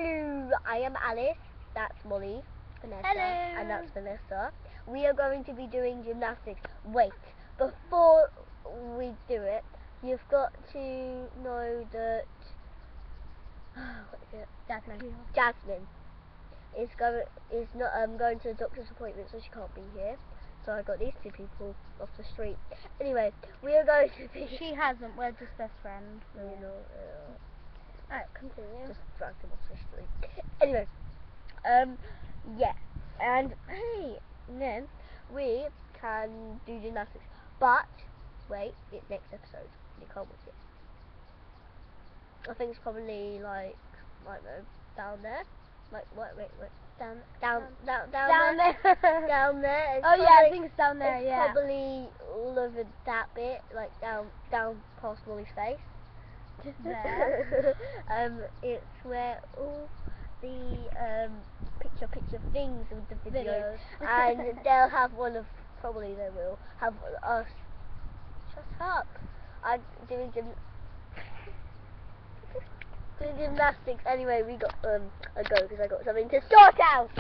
Hello, I am Alice, that's Molly, Vanessa. Hello. And that's Vanessa. We are going to be doing gymnastics. Wait, before we do it, you've got to know that what is it? Jasmine is going to the doctor's appointment, so she can't be here. So I got these two people off the street. Anyway, we are going to be. She hasn't. We're just best friends. No, Yeah. no. Alright, continue. Just dragged them off the street. Anyway, yeah, and hey, then we can do gymnastics. But wait, it's next episode. You can't watch it. I think it's probably like, I don't know, down there. Like wait. Down there. Down there. Oh yeah, I think it's down there. It's Yeah. probably all over that bit, like down past Molly's face. Just there. It's where all the picture things with the videos, and they'll have one of, probably they will have us. Shut up! I'm doing gymnastics. Anyway, we got a go because I got something to sort out.